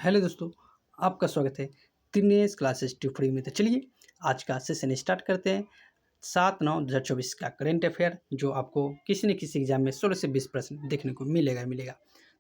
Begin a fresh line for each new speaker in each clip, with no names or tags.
Hello दोस्तों, आपका स्वागत है दिनेश क्लासेस टू फ्री में। तो चलिए आज का सेशन स्टार्ट करते हैं। 7/9/2024 का करेंट अफेयर जो आपको किसी न किसी एग्जाम में 16 से 20 प्रश्न देखने को मिलेगा।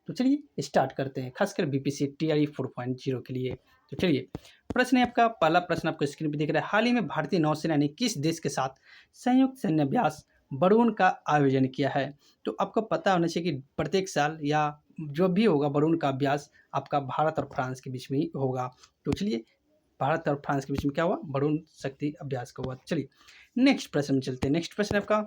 तो चलिए स्टार्ट करते हैं, खासकर बीपीसी टीआरई 4.0 के लिए। तो चलिए प्रश्न है आपका, पहला प्रश्न आपको स्क्रीन पर दिख रहा है। हाल ही में भारतीय नौसेना ने किस देश के साथ संयुक्त सैन्य अभ्यास बरूण का आयोजन किया है? तो आपको पता होना चाहिए कि प्रत्येक साल या जो भी होगा बरूण का अभ्यास आपका भारत और फ्रांस के बीच में ही होगा। तो चलिए भारत और फ्रांस के बीच में क्या हुआ? बरूण शक्ति अभ्यास का हुआ। चलिए नेक्स्ट प्रश्न में चलते हैं। नेक्स्ट प्रश्न आपका,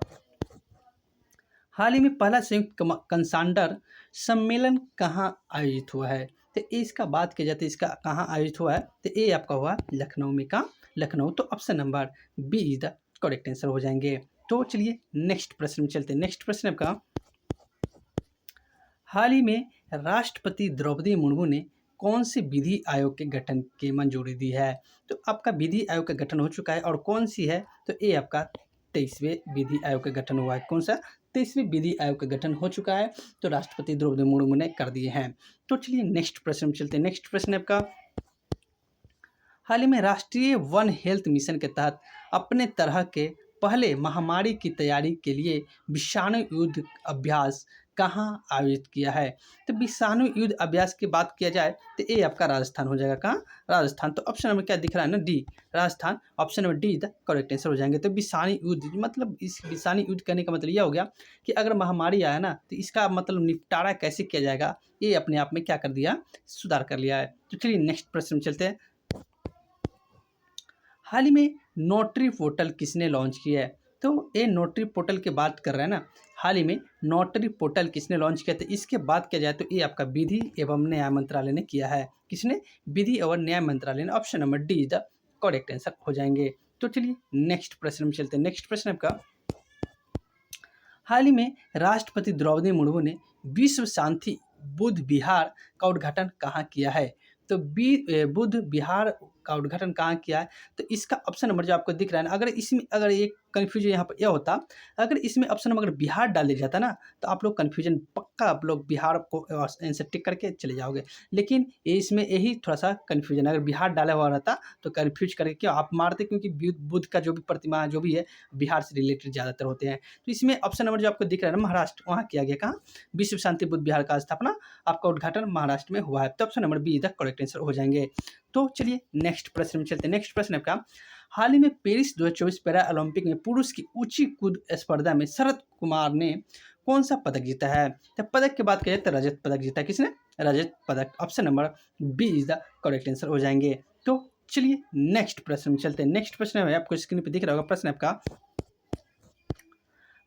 हाल ही में पहला संयुक्त कंसांडर सम्मेलन कहाँ आयोजित हुआ है? तो इसका बात किया जाता है, इसका कहाँ आयोजित हुआ है? तो ये आपका हुआ लखनऊ में का लखनऊ। तो option number B is the correct answer हो जाएंगे। तो चलिए नेक्स्ट प्रश्न में चलते हैं। नेक्स्ट प्रश्न आपका, हाल ही में राष्ट्रपति द्रौपदी मुर्मू ने कौन से विधि आयोग के गठन की मंजूरी दी है? तो आपका विधि आयोग का गठन हो चुका है और कौन सी है? तो ये आपका 23वें विधि आयोग का गठन हुआ है। कौन सा? 23वें विधि आयोग का गठन हो चुका है। तो राष्ट्रपति द्रौपदी मुर्मू ने कर दिए हैं। तो चलिए नेक्स्ट प्रश्न में चलते हैं। नेक्स्ट प्रश्न आपका, हाल ही में राष्ट्रीय वन हेल्थ मिशन के तहत अपने तरह के पहले महामारी की तैयारी के लिए विषाणु युद्ध अभ्यास कहाँ आयोजित किया है? तो विषाणु युद्ध अभ्यास की बात किया जाए तो ये आपका राजस्थान हो जाएगा। कहाँ? राजस्थान। तो ऑप्शन नंबर क्या दिख रहा है ना? D, Rajasthan. Option number D the correct answer हो जाएंगे। तो विषाणु युद्ध मतलब इस विषाणु युद्ध करने का मतलब यह हो गया कि अगर महामारी आया ना तो इसका मतलब निपटारा कैसे किया जाएगा, ये अपने आप में क्या कर दिया? सुधार कर लिया है। तो चलिए नेक्स्ट प्रश्न में चलते हैं। हाल ही में नोटरी पोर्टल किसने लॉन्च किया है? तो ये नोटरी पोर्टल की बात कर रहे हैं ना। हाल ही में नोटरी पोर्टल किसने लॉन्च किया? तो इसके बात किया जाए तो ये आपका विधि एवं न्याय मंत्रालय ने किया है। किसने? विधि एवं न्याय मंत्रालय ने। Option number D is the correct answer हो जाएंगे। तो चलिए नेक्स्ट प्रश्न में चलते हैं। नेक्स्ट प्रश्न आपका, हाल ही में राष्ट्रपति द्रौपदी मुर्मू ने विश्व शांति बुद्ध विहार का उद्घाटन कहाँ किया है? तो बुद्ध विहार का उद्घाटन कहाँ किया है? तो इसका ऑप्शन नंबर जो आपको दिख रहा है ना, अगर इसमें अगर एक कन्फ्यूजन यहाँ पर यह होता, अगर इसमें ऑप्शन नंबर अगर बिहार डाल दिया जाता ना तो आप लोग कन्फ्यूजन पक्का आप लोग बिहार को आंसर टिक करके चले जाओगे। लेकिन ये इसमें यही थोड़ा सा कन्फ्यूजन, अगर बिहार डाला हुआ रहता तो कन्फ्यूज करके क्यों आप मारते, क्योंकि बुद्ध का जो भी प्रतिमा जो भी है बिहार से रिलेटेड ज़्यादातर होते हैं। तो इसमें ऑप्शन नंबर जो आपको दिख रहा है ना, महाराष्ट्र, वहाँ किया गया। कहाँ? विश्व शांति बुद्ध विहार का स्थापना आपका उद्घाटन महाराष्ट्र में हुआ है। तो option number B is the correct answer हो जाएंगे। तो चलिए नेक्स्ट प्रश्न में चलते हैं। नेक्स्ट प्रश्न आपका, हाल ही में पेरिस 2024 पैरा ओलंपिक में पुरुष की ऊंची कूद स्पर्धा में शरद कुमार ने कौन सा पदक जीता है? तो पदक की बात करें तो रजत पदक जीता। किसने? रजत पदक। Option number B is the correct answer हो जाएंगे। तो चलिए नेक्स्ट प्रश्न में चलते हैं। नेक्स्ट प्रश्न है आपको स्क्रीन पर दिख रहा होगा। प्रश्न आपका,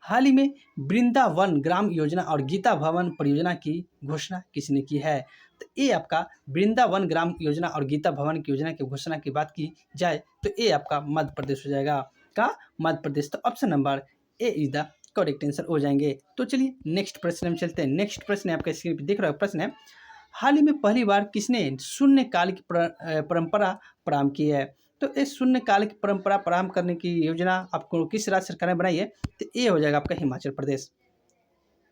हाल ही में वृंदावन ग्राम योजना और गीता भवन परियोजना की घोषणा किसने की है? तो ये आपका वृंदावन ग्राम योजना और गीता भवन की योजना की घोषणा की बात की जाए तो ये आपका मध्य प्रदेश हो जाएगा। का? मध्य प्रदेश। तो option number A is the correct answer हो जाएंगे। तो चलिए नेक्स्ट प्रश्न में चलते हैं। नेक्स्ट प्रश्न आपका स्क्रीन पर दिख रहा है। प्रश्न है, हाल ही में पहली बार किसने शून्य काल की परंपरा प्रारंभ की है? तो इस शून्य काल की परंपरा प्रारंभ करने की योजना आपको किस राज्य सरकार ने बनाई है? तो ये हो जाएगा आपका हिमाचल प्रदेश।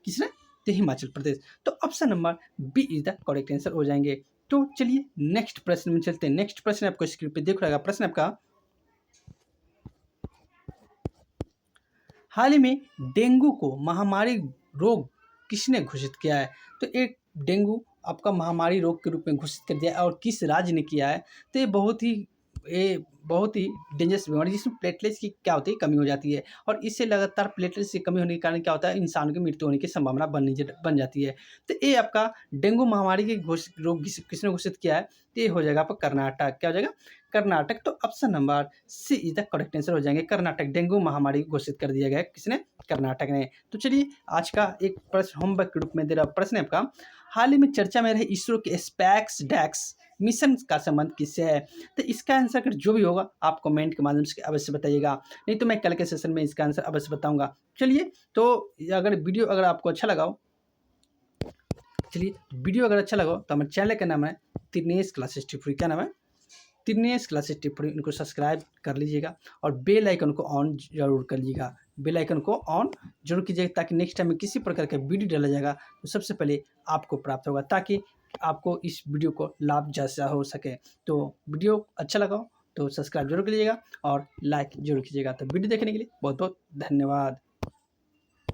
किसने? तो हिमाचल प्रदेश। तो option number B is the correct answer हो जाएंगे। तो चलिए नेक्स्ट प्रश्न में चलते हैं। नेक्स्ट प्रश्न आपको स्क्रीन पे दिख रहा है। प्रश्न आपका, हाल ही में डेंगू को महामारी रोग किसने घोषित किया है? तो एक डेंगू आपका महामारी रोग के रूप में घोषित कर दिया है और किस राज्य ने किया है? तो ये बहुत ही डेंजरस बीमारी जिसमें प्लेटलेट्स की क्या होती है? कमी हो जाती है और इससे लगातार प्लेटलेट्स की कमी होने के कारण क्या होता है? इंसान की मृत्यु होने की संभावना बन जाती है। तो ये आपका डेंगू महामारी की रोग किसने घोषित किया है? तो ये हो जाएगा आपका कर्नाटक। क्या हो जाएगा? कर्नाटक। तो option number C is the correct answer हो जाएंगे। कर्नाटक डेंगू महामारी घोषित कर दिया गया। किसने? कर्नाटक ने। तो चलिए आज का एक प्रश्न होमवर्क के रूप में दे रहा प्रश्न है आपका, हाल ही में चर्चा में रहे इसरो के स्पेक्स डैक्स मिशन का संबंध किससे है? तो इसका आंसर अगर जो भी होगा आप कमेंट के माध्यम से अवश्य बताइएगा, नहीं तो मैं कल के सेशन में इसका आंसर अवश्य बताऊंगा। चलिए तो अगर आपको अच्छा लगा हो, चलिए वीडियो अगर अच्छा लगा तो हमारे चैनल का नाम है दिनेश क्लासेस टिप्पणी। क्या नाम है? दिनेश क्लासेस टिप्पणी। इनको सब्सक्राइब कर लीजिएगा और बेल आइकन को ऑन जरूर कर लीजिएगा। बेल आइकन को ऑन जरूर कीजिएगा ताकि नेक्स्ट टाइम में किसी प्रकार का वीडियो डाला जाएगा तो सबसे पहले आपको प्राप्त होगा, ताकि आपको इस वीडियो को लाभ जैसा हो सके। तो वीडियो अच्छा लगा हो तो सब्सक्राइब जरूर कीजिएगा और लाइक जरूर कीजिएगा। तो वीडियो देखने के लिए बहुत बहुत धन्यवाद।